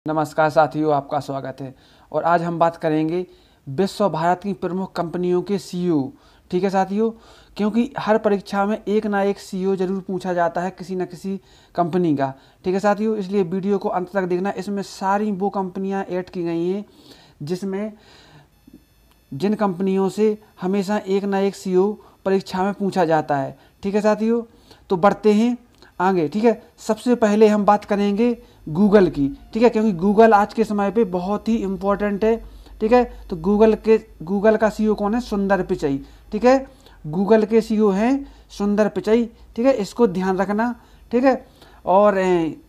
नमस्कार साथियों, आपका स्वागत है। और आज हम बात करेंगे विश्व और भारत की प्रमुख कंपनियों के सीईओ। ठीक है साथियों, क्योंकि हर परीक्षा में एक ना एक सीईओ जरूर पूछा जाता है किसी न किसी कंपनी का। ठीक है साथियों, इसलिए वीडियो को अंत तक देखना। इसमें सारी वो कंपनियां ऐड की गई हैं जिसमें जिन कंपनियों से हमेशा एक ना एक सीईओ परीक्षा में पूछा जाता है। ठीक है साथियों, तो बढ़ते हैं आगे। ठीक है, सबसे पहले हम बात करेंगे गूगल की। ठीक है, क्योंकि गूगल आज के समय पे बहुत ही इम्पोर्टेंट है। ठीक है, तो गूगल का सीईओ कौन है? सुंदर पिचई। ठीक है, गूगल के सीईओ हैं सुंदर पिचई। ठीक है, इसको ध्यान रखना। ठीक है, और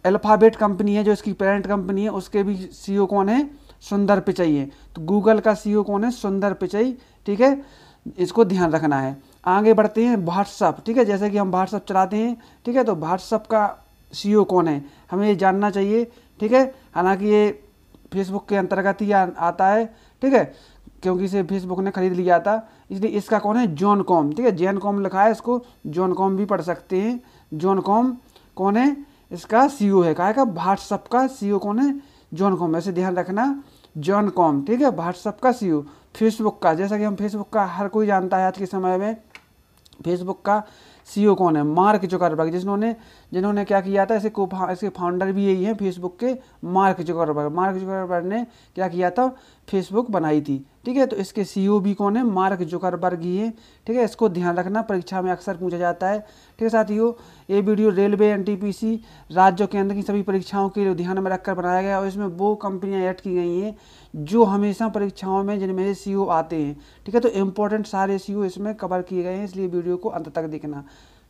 अल्फाबेट कंपनी है जो इसकी पेरेंट कंपनी है, उसके भी सीईओ कौन है? सुंदर पिचई है। तो गूगल का सीईओ कौन है? सुंदर पिचई। ठीक है, इसको ध्यान रखना है। आगे बढ़ते हैं व्हाट्सअप। ठीक है, जैसे कि हम व्हाट्सअप चलाते हैं। ठीक है, तो व्हाट्सअप का सीईओ कौन है हमें ये जानना चाहिए। ठीक है, हालांकि ये फेसबुक के अंतर्गत ही आता है। ठीक है, क्योंकि इसे फेसबुक ने खरीद लिया था, इसलिए इसका कौन है? John com. ठीक है, जैन कॉम लिखा है, इसको जॉन कॉम भी पढ़ सकते हैं। जॉन कॉम कौन है? इसका सीईओ है। कहा है व्हाट्सअप का सीईओ कौन है? John com. ऐसे ध्यान रखना, जॉन कॉम। ठीक है, व्हाट्सअप का सीईओ। फेसबुक का, जैसा कि हम फेसबुक का हर कोई जानता है आज के समय में, फेसबुक का सीईओ कौन है? Mark Zuckerberg. जिन्होंने क्या किया था, इसके फाउंडर भी यही हैं फेसबुक के, मार्क जुकरबर्ग। मार्क जुकरबर्ग ने क्या किया था? फेसबुक बनाई थी। ठीक है, तो इसके सीईओ भी कौन है? मार्क जुकरबर्ग ही है। ठीक है, इसको ध्यान रखना, परीक्षा में अक्सर पूछा जाता है। ठीक है साथियों, ये वीडियो रेलवे, एनटीपीसी, राज्य और केंद्र की सभी परीक्षाओं के लिए ध्यान में रखकर बनाया गया और इसमें वो कंपनियां ऐड की गई हैं जो हमेशा परीक्षाओं में जिनमें से सीईओ आते हैं। ठीक है, तो इम्पोर्टेंट सारे सीईओ इसमें कवर किए गए हैं, इसलिए वीडियो को अंत तक देखना।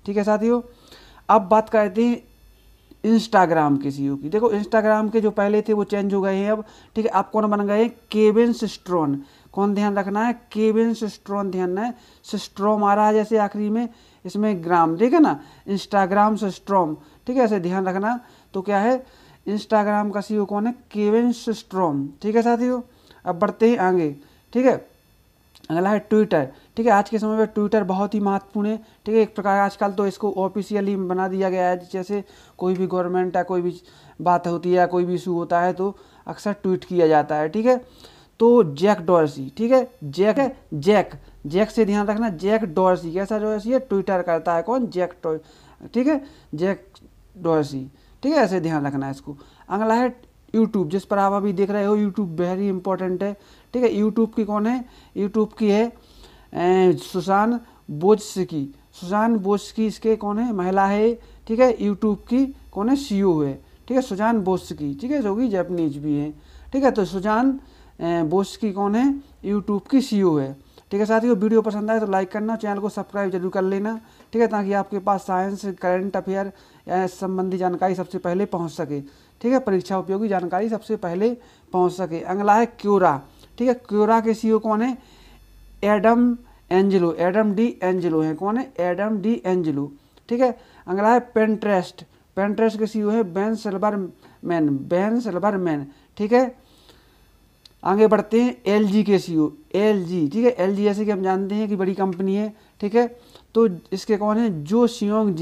ठीक है साथियों, अब बात करते हैं इंस्टाग्राम के सीईओ की। देखो, इंस्टाग्राम के जो पहले थे वो चेंज हो गए हैं अब। ठीक है, अब कौन बन गए हैं? केविन सिस्ट्रोन। कौन ध्यान रखना है? केविन सिस्ट्रोन ध्यान है। सिस्ट्रोम आ रहा है जैसे आखिरी में, इसमें ग्राम। ठीक है ना, इंस्टाग्राम सिस्ट्रोम। ठीक है, ऐसे ध्यान रखना। तो क्या है? इंस्टाग्राम का सीईओ कौन है? Kevin Systrom. ठीक है साथियों, अब बढ़ते हैं आगे। ठीक है, अगला है ट्विटर। ठीक है, आज के समय में ट्विटर बहुत ही महत्वपूर्ण है। ठीक है, एक प्रकार आजकल तो इसको ऑफिशियली बना दिया गया है। जैसे कोई भी गवर्नमेंट है, कोई भी बात होती है, कोई भी इशू होता है तो अक्सर ट्वीट किया जाता है। ठीक है, तो जैक डॉर्सी। ठीक है, जैक से ध्यान रखना, जैक डॉर्सी। कैसा डॉर्सी है? ट्विटर करता है कौन? Jack Dorsey. ठीक है, जैक डॉर्सी। ठीक है, ऐसे ध्यान रखना है इसको। अगला है यूट्यूब, जिस पर आप अभी देख रहे हो। यूट्यूब वेरी इंपॉर्टेंट है। ठीक है, यूट्यूब की कौन है? यूट्यूब की है सुसान बोज्स्की। सुसान बोज्स्की इसके कौन है? महिला है। ठीक है, यूट्यूब की कौन है? सीईओ है। ठीक है, सुजान बोज्स्की। ठीक है, जो कि जापानीज भी है। ठीक है, तो सुजान बोज्स्की कौन है? यूट्यूब की सीईओ है। ठीक है साथियों, वीडियो पसंद आए तो लाइक करना, चैनल को सब्सक्राइब जरूर कर लेना। ठीक है, ताकि आपके पास साइंस, करंट अफेयर या संबंधी जानकारी सबसे पहले पहुंच सके। ठीक है, परीक्षा उपयोगी जानकारी सबसे पहले पहुंच सके। अगला है क्योरा। ठीक है, क्योरा के सीईओ कौन है? Adam Angelo. Adam D Angelo है। कौन है? Adam D Angelo. ठीक है, अगला है पेंट्रेस्ट। पेंट्रेस्ट के सीईओ है बेन सिल्वरमैन। ठीक है, आगे बढ़ते हैं एलजी के सीईओ। एलजी। ठीक है, एलजी जैसे कि हम जानते हैं कि बड़ी कंपनी है। ठीक है, तो इसके कौन है? जो सियोंग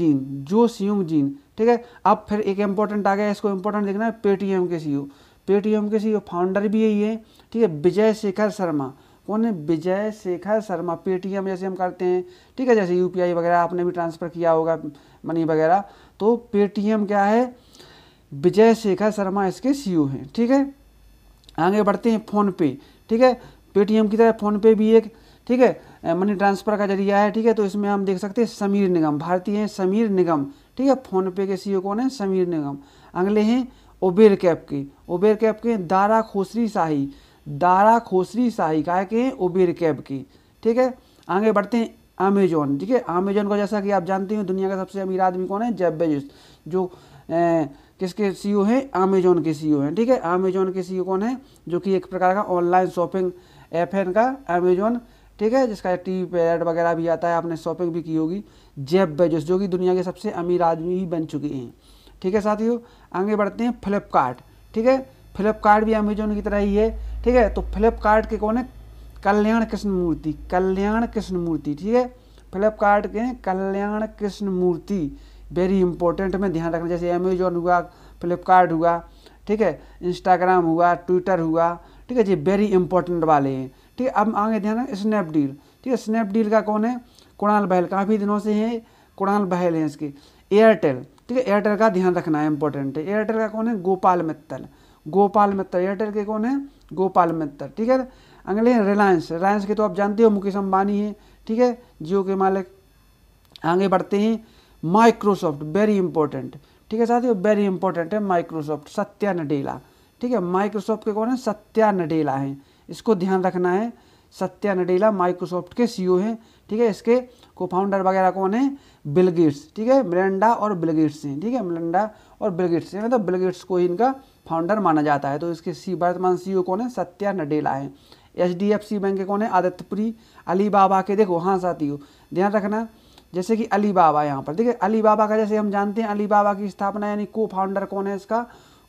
जिन। ठीक है, अब फिर एक इंपॉर्टेंट आ गया, इसको इंपॉर्टेंट देखना है। पेटीएम के सीईओ। पेटीएम के सीईओ फाउंडर भी यही है। ठीक है, विजय शेखर शर्मा। कौन है? विजय शेखर शर्मा। पेटीएम जैसे हम करते हैं, ठीक है, जैसे यूपीआई वगैरह आपने भी ट्रांसफ़र किया होगा, मनी वगैरह, तो पेटीएम क्या है? विजय शेखर शर्मा इसके सीईओ हैं। ठीक है, आगे बढ़ते हैं फ़ोनपे। ठीक है, पेटीएम की तरह फ़ोनपे भी एक, ठीक है, मनी ट्रांसफ़र का जरिया है। ठीक है, तो इसमें हम देख सकते हैं समीर निगम, भारतीय हैं समीर निगम। ठीक है, फ़ोनपे के सीईओ कौन है? समीर निगम। अगले हैं उबेर कैब के दारा खोसरी शाही का के हैं उबेर कैब की। ठीक है, आगे बढ़ते हैं अमेजोन। ठीक है, अमेजोन को जैसा कि आप जानते हैं दुनिया का सबसे अमीर आदमी कौन है? Jeff Bezos. जो किसके सीईओ हैं? अमेजोन के सीईओ हैं। ठीक है, अमेजोन के सीईओ कौन है? जो कि एक प्रकार का ऑनलाइन शॉपिंग ऐप है इनका, अमेजोन। ठीक है, जिसका टीवी पे ऐड वगैरह भी आता है, आपने शॉपिंग भी की होगी। जेफ बेजोस, जो कि दुनिया के सबसे अमीर आदमी ही बन चुके हैं। ठीक है साथियों, आगे बढ़ते हैं फ्लिपकार्ट। ठीक है, फ्लिपकार्ट भी अमेजोन की तरह ही है। ठीक है, तो फ्लिपकार्ट के कौन है? कल्याण कृष्णमूर्ति। ठीक है, फ्लिपकार्ट के कल्याण कृष्णमूर्ति, वेरी इंपॉर्टेंट में ध्यान रखना। जैसे अमेजोन हुआ, फ्लिपकार्ट हुआ, ठीक है, इंस्टाग्राम हुआ, ट्विटर हुआ, ठीक है जी, वेरी इंपॉर्टेंट वाले हैं। ठीक है, अब आगे ध्यान रखें स्नैपडील। ठीक है, स्नैपडील का कौन है? कुणाल बहल, काफ़ी दिनों से हैं कुणाल बहल हैं इसके। एयरटेल, ठीक है, एयरटेल का ध्यान रखना है, इंपॉर्टेंट है। एयरटेल का कौन है? गोपाल मित्तल। गोपाल मित्तल एयरटेल के कौन है? गोपाल मित्तल। ठीक है, अगले हैं रिलायंस। रिलायंस के तो आप जानते हो मुकेश अंबानी हैं, ठीक है, जियो के मालिक। आगे बढ़ते हैं माइक्रोसॉफ्ट, वेरी इंपॉर्टेंट। ठीक है साथियों, वेरी इंपॉर्टेंट है माइक्रोसॉफ्ट, सत्या नडेला। ठीक है, माइक्रोसॉफ्ट के कौन है? सत्या नडेला हैं, इसको ध्यान रखना है। सत्या नडेला माइक्रोसॉफ्ट के सीईओ हैं। ठीक है, इसके को फाउंडर वगैरह कौन है? Bill Gates. ठीक है, मिलिंडा और बिल गेट्स हैं। ठीक है, मिलिंडा और बिल गेट्स हैं, मतलब बिल गेट्स को ही इनका फाउंडर माना जाता है। तो इसके वर्तमान सीईओ कौन है? सत्या नडेला हैं। HDFC बैंक के कौन है? आदित्यपुरी। अलीबाबा के देखो, हाँ साथियों ध्यान रखना, जैसे कि अलीबाबा यहाँ पर देखिए, अलीबाबा का जैसे हम जानते हैं, अलीबाबा की स्थापना यानी को फाउंडर कौन है? इसका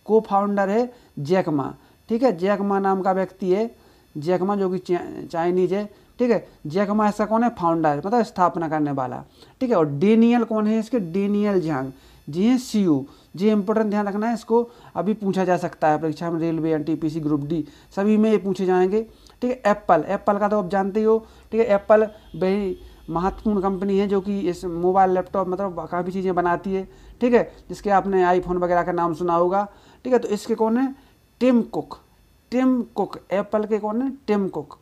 को फाउंडर है जैक मा। ठीक है, जैक मा नाम का व्यक्ति है, जैक मा, जो कि चाइनीज है। ठीक है, जैक मा इसका कौन है? फाउंडर, मतलब स्थापना करने वाला। ठीक है, और डेनियल कौन है इसके? डेनियल झांग जी हैं सीईओ। जी इंपॉर्टेंट, ध्यान रखना है, इसको अभी पूछा जा सकता है परीक्षा में, रेलवे, NTPC, ग्रुप डी सभी में ये पूछे जाएंगे। ठीक है, एप्पल, एप्पल का तो आप जानते ही हो। ठीक है, एप्पल बड़ी महत्वपूर्ण कंपनी है जो कि इस मोबाइल, लैपटॉप, मतलब काफ़ी चीज़ें बनाती है। ठीक है, जिसके आपने आईफोन वगैरह का नाम सुना होगा। ठीक है, तो इसके कौन है? Tim Cook. Tim Cook, Apple के कौन है? Tim Cook.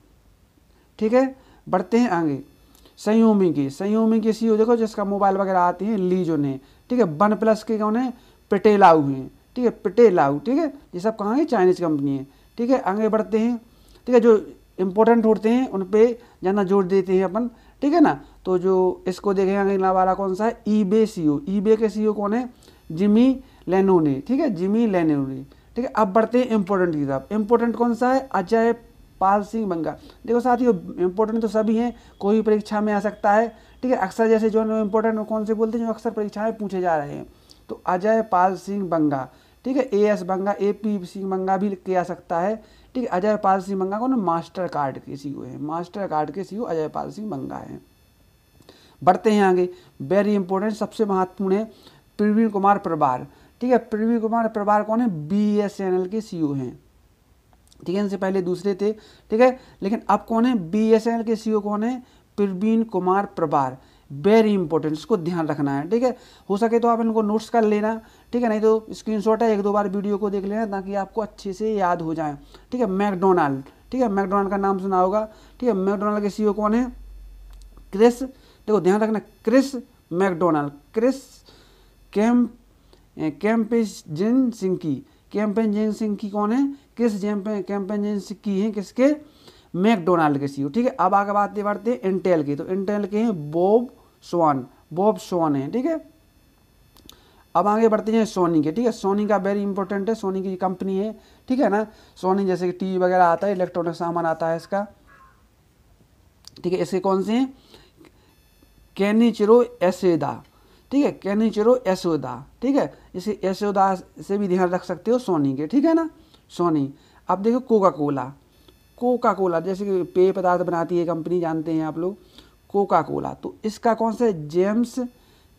ठीक है, बढ़ते हैं आगे। संयोमी के सीईओ देखो, जिसका मोबाइल वगैरह आते हैं, ली जुन है। ठीक है, वन प्लस के कौन है? पेटेलाऊ हैं। ठीक है, पेटेलाऊ। ठीक है, ये सब कहाँ है? चाइनीज कंपनी है। ठीक है, आगे बढ़ते हैं। ठीक है, जो इंपॉर्टेंट होते हैं उन पे ज़्यादा जोर देते हैं अपन। ठीक है ना, तो जो इसको देखेंगे अगला वाला कौन सा है? EBay CEO. ईबे के सीईओ कौन है? जिमी लेनोने। ठीक है, जिमी लेनोने। ठीक है, अब बढ़ते हैं इंपॉर्टेंट की तरफ। इंपॉर्टेंट कौन सा है? अजय पाल सिंह बंगा। देखो साथियों, इंपॉर्टेंट तो सभी हैं, कोई भी परीक्षा में आ सकता है। ठीक है, अक्सर जैसे जो इंपॉर्टेंट कौन से बोलते हैं, जो अक्सर परीक्षा में पूछे जा रहे हैं, तो अजय पाल सिंह बंगा। ठीक है, AS बंगा, AP सिंह बंगा भी किया सकता है। ठीक है, अजय पाल सिंह बंगा कौन? मास्टर कार्ड के सीईओ है। मास्टर कार्ड के सीईओ अजय पाल सिंह बंगा है। बढ़ते हैं आगे, वेरी इंपॉर्टेंट, सबसे महत्वपूर्ण है प्रवीण कुमार प्रभार। ठीक है, प्रवीण कुमार प्रभार कौन है? BSNL के सीईओ हैं। ठीक है, इनसे पहले दूसरे थे। ठीक है, लेकिन अब कौन है? BSNL के सीईओ कौन है? प्रवीण कुमार प्रभार। वेरी इंपॉर्टेंट, इसको ध्यान रखना है। ठीक है, हो सके तो आप इनको नोट्स कर लेना। ठीक है, नहीं तो स्क्रीनशॉट है, 1-2 बार वीडियो को देख लेना ताकि आपको अच्छे से याद हो जाए। ठीक है, मैकडोनाल्ड। ठीक है, मैकडोनाल्ड का नाम सुना होगा। ठीक है, मैकडोनाल्ड के सीईओ कौन है? क्रिस, देखो ध्यान रखना, क्रिस मैकडोनाल्ड। क्रिस कैम्पेजिन सिंकी। कैम्पेजिन सिंकी कौन है? क्रिस कैम्पेजिन सिंकी हैं किसके? मैकडोनाल्ड के सीईओ। ठीक है, अब आगे बात बढ़ते हैं इंटेल की। तो इंटेल के हैं बॉब स्वान। बॉब स्वान है। ठीक है, अब आगे बढ़ते हैं सोनी के। ठीक है, सोनी का वेरी इंपॉर्टेंट है, सोनी की कंपनी है। ठीक है ना, सोनी जैसे कि टीवी वगैरह आता है, इलेक्ट्रॉनिक सामान आता है इसका। ठीक है, इसके कौन से हैं? केनिचिरो एसोदा। ठीक है, केनिचिरो एसोदा। ठीक है, इसे एसोदा से भी ध्यान रख सकते हो सोनी के। ठीक है ना, सोनी। अब देखो कोका कोला। कोका कोला जैसे कि पेय पदार्थ बनाती है कंपनी, जानते हैं आप लोग, कोका कोला। तो इसका कौन सा है? जेम्स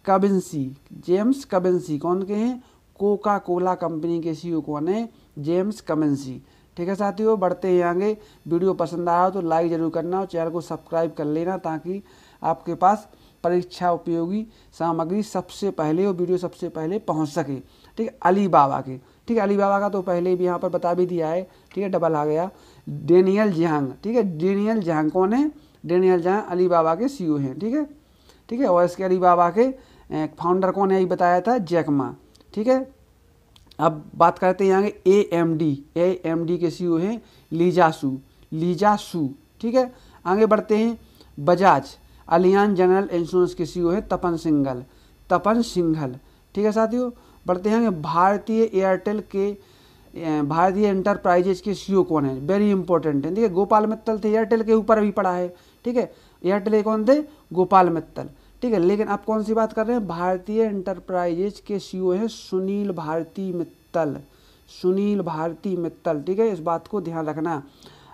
कबिन्सी। जेम्स कबिन्सी कौन के हैं? कोका कोला कंपनी के सीईओ कौन है? जेम्स कबिन्सी। ठीक है साथियों, बढ़ते हैं आगे। वीडियो पसंद आया हो तो लाइक जरूर करना और चैनल को सब्सक्राइब कर लेना ताकि आपके पास परीक्षा उपयोगी सामग्री सबसे पहले और वीडियो सबसे पहले पहुंच सके। ठीक है, अलीबाबा के। ठीक है, अलीबाबा का तो पहले भी यहाँ पर बता भी दिया है। ठीक है, डबल आ गया। डेनियल झांग। ठीक है, डेनियल झांग कौन है? डेनियल झांग अलीबाबा के सीईओ हैं। ठीक है, ठीक है, और इसके अलीबाबा के फाउंडर कौन है? यही बताया था, जैक मा। ठीक है, अब बात करते हैं यहाँ AMD के सीईओ हैं लीजासू। ठीक है, आगे बढ़ते हैं बजाज अलियान जनरल इंश्योरेंस के सीईओ है तपन सिंघल। ठीक है साथियों, बढ़ते हैं भारतीय एयरटेल के भारतीय एंटरप्राइजेज के सीईओ कौन है? वेरी इंपॉर्टेंट है। ठीक है, गोपाल मित्तल थे, एयरटेल के ऊपर भी पड़ा है। ठीक है, एयरटेल के कौन थे? गोपाल मित्तल। ठीक है, लेकिन आप कौन सी बात कर रहे हैं? भारतीय एंटरप्राइजेज के सीईओ है सुनील भारती मित्तल। सुनील भारती मित्तल। ठीक है, इस बात को ध्यान रखना।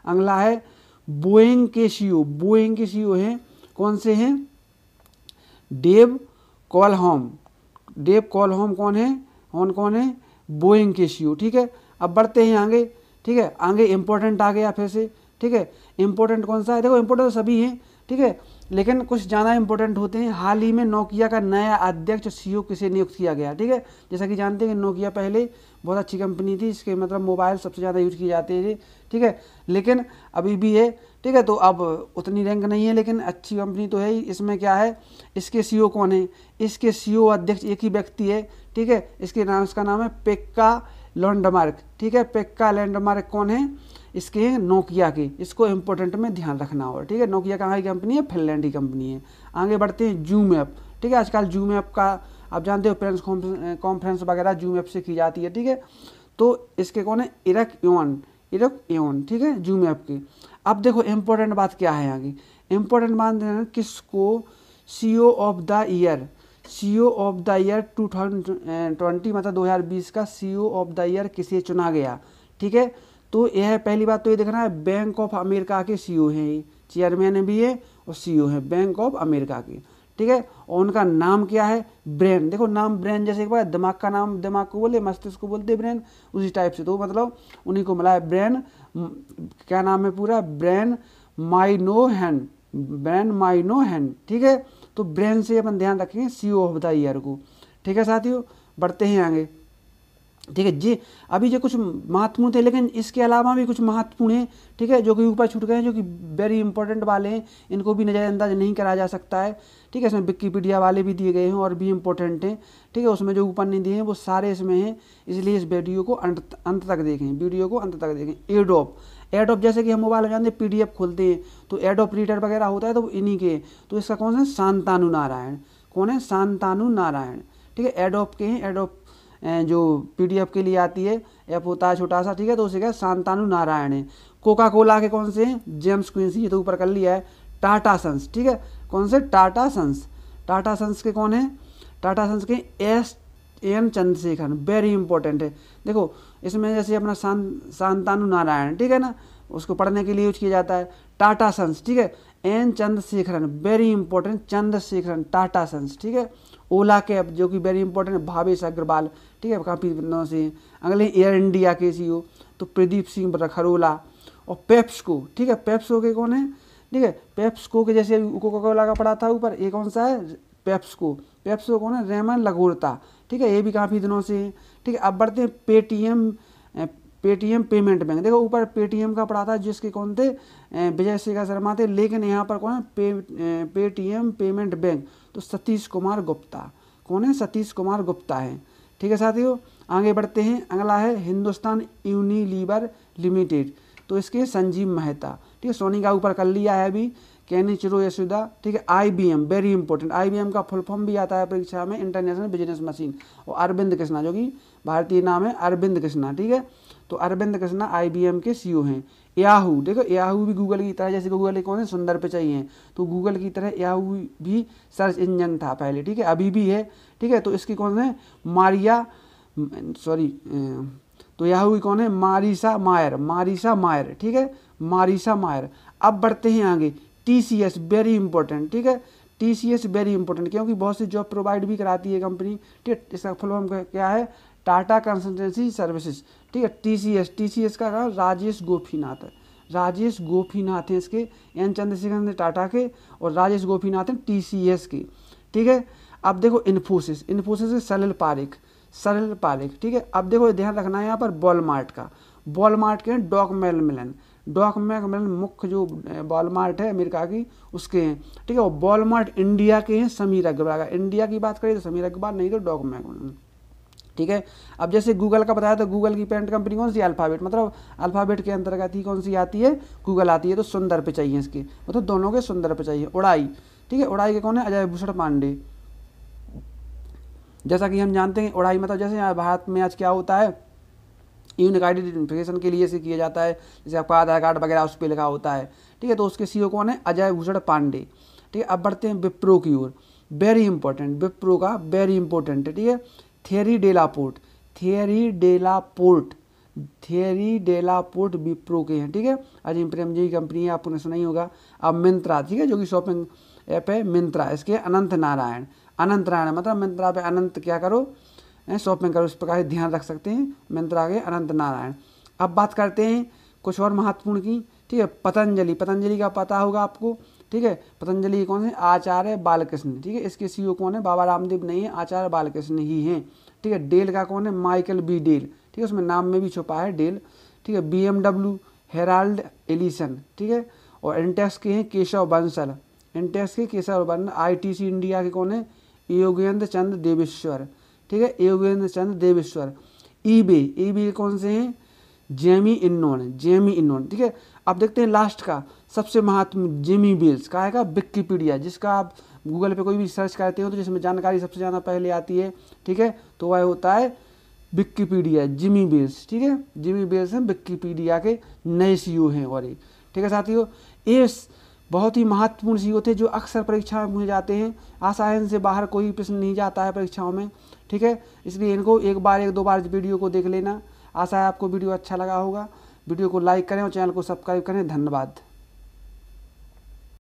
अगला है बोइंग के सीईओ। बोइंग के सीईओ हैं कौन से हैं? डेव कॉलहोम। डेव कॉलहोम कौन है? कौन है? बोइंग के सीईओ। ठीक है, अब बढ़ते हैं आगे, ठीक है। आगे इम्पोर्टेंट आ गया फिर से, ठीक है। इम्पोर्टेंट कौन सा है, देखो इम्पोर्टेंट तो सभी हैं, ठीक है, लेकिन कुछ ज़्यादा इंपॉर्टेंट होते हैं। हाल ही में नोकिया का नया अध्यक्ष सीईओ किसे नियुक्त किया गया, ठीक है। जैसा कि जानते हैं कि नोकिया पहले बहुत अच्छी कंपनी थी, इसके मतलब मोबाइल सबसे ज़्यादा यूज किए जाते थे, ठीक है, लेकिन अभी भी है, ठीक है। तो अब उतनी रैंक नहीं है, लेकिन अच्छी कंपनी तो है ही। इसमें क्या है, इसके सीईओ कौन है, इसके सीईओ अध्यक्ष एक ही व्यक्ति है, ठीक है। इसका नाम है पेक्का लैंडमार्क, ठीक है। पेक्का लैंडमार्क कौन है, इसके नोकिया के, इसको इम्पोर्टेंट में ध्यान रखना होगा, ठीक है। नोकिया कहाँ की कंपनी है, फिनलैंड की कंपनी है। आगे बढ़ते हैं जूम ऐप, ठीक है। आजकल जूम ऐप का आप जानते हो प्रेस कॉन्फ्रेंस वगैरह जूम ऐप से की जाती है, ठीक है। तो इसके कौन है, इरक एवन, ठीक है, जूम ऐप के। अब देखो इम्पोर्टेंट बात क्या है आगे, इम्पोर्टेंट बात है किसको सीईओ ऑफ द ईयर 2020 मतलब 2020 का सीईओ ऑफ द ईयर किसे चुना गया, ठीक है। तो यह पहली बात तो ये देखना है, बैंक ऑफ अमेरिका के सीईओ हैं, चेयरमैन भी है और सीईओ है बैंक ऑफ अमेरिका के, ठीक है। और उनका नाम क्या है, ब्रेन। देखो नाम ब्रेन जैसे एक दिमाग का नाम, दिमाग को बोले, मस्तिष्क को बोलते ब्रेन, उसी टाइप से तो मतलब उन्हीं को मिला है ब्रेन। क्या नाम है पूरा, ब्रेन माइनोहन, ठीक है। तो ब्रेन से अपन ध्यान रखेंगे सीईओ ऑफ द ईयर को, ठीक है साथियों। बढ़ते हैं आगे, ठीक है जी। अभी जो कुछ महत्वपूर्ण थे, लेकिन इसके अलावा भी कुछ महत्वपूर्ण है, ठीक है, जो कि ऊपर छूट गए हैं, जो कि वेरी इंपॉर्टेंट वाले हैं, इनको भी नज़रअंदाज नहीं करा जा सकता है, ठीक है। इसमें विकिपीडिया वाले भी दिए गए हैं और भी इंपॉर्टेंट हैं, ठीक है। उसमें जो ऊपर नहीं दिए हैं वो सारे इसमें हैं, इसलिए इस वीडियो को अंत तक देखें। एडोब जैसे कि हम मोबाइल में जानते हैं पीडीएफ खोलते हैं तो एडोब रीडर वगैरह होता है, तो इन्हीं के। तो इसका कौन है, शांतानु नारायण, कौन है, शांतानु नारायण, ठीक है। एडोब के हैं, एडोब जो पीडीएफ के लिए आती है, ऐप होता है छोटा सा, ठीक है। तो उसे क्या, शांतानु नारायण है। कोका कोला के कौन से हैं, जेम्स क्विंसी, ये तो ऊपर कर लिया है। टाटा सन्स, ठीक है, कौन से, टाटा सन्स के कौन है, टाटा सन्स के एन चंद्रशेखरन, वेरी इंपॉर्टेंट है। देखो इसमें जैसे अपना शांतानु नारायण, ठीक है ना, उसको पढ़ने के लिए यूज किया जाता है। टाटा सन्स, ठीक है, N Chandrasekaran, very important, Chandrasekaran, Tata Sons, ठीक है। ओला कैब जो कि वेरी इंपॉर्टेंट है, भावेश अग्रवाल, ठीक है, काफ़ी दिनों से। अगले एयर इंडिया के सीईओ तो प्रदीप सिंह खरोला। और पेप्सको, ठीक है, पेप्सको के कौन है, ठीक है, पेप्सको के जैसे कोका कोला का पड़ा था ऊपर, ये कौन सा है, पेप्सको कौन है, रेमन लगोरता, ठीक है, ये भी काफ़ी दिनों से है, ठीक है। अब बढ़ते हैं पेटीएम पेमेंट बैंक। देखो ऊपर पेटीएम का पड़ा था, जिसके कौन थे, विजय शेखर शर्मा थे, लेकिन यहाँ पर कौन है, पेटीएम पेमेंट बैंक तो सतीश कुमार गुप्ता, कौन है, सतीश कुमार गुप्ता है, ठीक है साथियों। आगे बढ़ते हैं, अगला है हिंदुस्तान यूनिलीवर लिमिटेड, तो इसके संजीव मेहता, ठीक है। सोनी का ऊपर कर लिया है अभी, केनिचिरो यशोदा, ठीक है। आईबीएम, वेरी इंपॉर्टेंट, आईबीएम का फुल फॉर्म भी आता है परीक्षा में, इंटरनेशनल बिजनेस मशीन। और अरविंद कृष्णा, जो कि भारतीय नाम है अरविंद कृष्णा, ठीक है। तो अरविंद कृष्णा आईबीएम के सीईओ हैं। याहू, देखो याहू भी गूगल की तरह, जैसे गूगल कौन है, सुंदर पिचाई हैं, तो गूगल की तरह याहू भी सर्च इंजन था पहले, ठीक है, अभी भी है, ठीक है। तो इसकी कौन है, तो याहू की कौन है, मारिसा मायर, ठीक है, मारिसा मायर। अब बढ़ते हैं आगे, टीसीएस, वेरी इंपॉर्टेंट, ठीक है, टीसीएस वेरी इंपॉर्टेंट, क्योंकि बहुत सी जॉब प्रोवाइड भी कराती है कंपनी, ठीक है। इसका फुल फॉर्म क्या है, टाटा कंसल्टेंसी सर्विसेज, ठीक है। टीसीएस का राजेश गोपीनाथ है इसके, एन चंद्रशेखरन ने टाटा के और राजेश गोपीनाथ हैं टीसीएस के, ठीक है। अब देखो इन्फोसिस के सलिल पारेख, ठीक है। अब देखो ध्यान रखना है यहाँ पर वॉलमार्ट के डॉक मैकमिलन मुख्य जो वॉलमार्ट है अमेरिका की, उसके हैं, ठीक है। और वॉलमार्ट इंडिया के हैं समीर अग्रवाल, इंडिया की बात करें तो समीर अग्रवाल, नहीं तो डॉक मैकमिलन, ठीक है। अब जैसे गूगल का बताया तो गूगल की पेरेंट कंपनी कौन सी, अल्फाबेट, मतलब अल्फाबेट के अंतर्गत ही कौन सी आती है, गूगल आती है। तो सुंदर पिचाई है इसके, मतलब दोनों के सुंदर पिचाई है। उड़ाई, ठीक है, उड़ाई के कौन है, अजय भूषण पांडे। जैसा कि हम जानते हैं उड़ाई मतलब जैसे भारत में आज क्या होता है, यूनिक आइडेंटिफिकेशन के लिए से किया जाता है, जैसे आपका आधार कार्ड वगैरह उस पर लिखा होता है, ठीक है। तो उसके सीईओ कौन है, अजय भूषण पांडे, ठीक है। अब बढ़ते हैं विप्रो की ओर, वेरी इंपॉर्टेंट, विप्रो का वेरी इंपॉर्टेंट है, ठीक है। थियरी डेला पोर्ट विप्रो के हैं, ठीक है। अजीम प्रेमजी की कंपनी है, आपने सुना ही होगा। अब मिंत्रा, ठीक है, जो कि शॉपिंग ऐप है मिंत्रा, इसके अनंत नारायण मतलब मिंत्रा पे अनंत क्या करो, शॉपिंग करो, इस प्रकार ध्यान रख सकते हैं। मिंत्रा के अनंत नारायण। अब बात करते हैं कुछ और महत्वपूर्ण की, ठीक है। पतंजलि, पतंजलि का पता होगा आपको, ठीक है। पतंजलि कौन है? आचार्य बालकृष्ण, ठीक है। इसके सीईओ कौन है? बाबा रामदेव नहीं है, आचार्य बालकृष्ण ही हैं, ठीक है। डेल का कौन है? माइकल बी डेल, ठीक है। उसमें नाम में भी छुपा है डेल, ठीक है। BMW हेराल्ड एलिसन, ठीक है। और इंटेक्स के हैं केशव बंसल, इंटेक्स के केशव बंसल। ITC इंडिया के कौन है? योगेंद्र चंद्र देवेश्वर, ठीक है, योगेंद्र चंद्र देवेश्वर। ईबे कौन से हैं? जेमी इन्नोन, ठीक है। अब देखते हैं लास्ट का सबसे महत्वपूर्ण, जेमी बेल्स का आएगा विकिपीडिया, जिसका आप गूगल पे कोई भी सर्च करते हो तो जिसमें जानकारी सबसे ज़्यादा पहले आती है, ठीक है। तो वह होता है विकिपीडिया, जिमी बेल्स, ठीक है। जिमी बेल्स हैं विकिपीडिया के नए सीईओ हैं। और एक, ठीक है साथियों, ये बहुत ही महत्वपूर्ण सीईओ थे जो अक्सर परीक्षा में पूछे जाते हैं। आसानी से बाहर कोई प्रश्न नहीं जाता है परीक्षाओं में, ठीक है। इसलिए इनको एक दो बार वीडियो को देख लेना। आशा है आपको वीडियो अच्छा लगा होगा। वीडियो को लाइक करें और चैनल को सब्सक्राइब करें। धन्यवाद।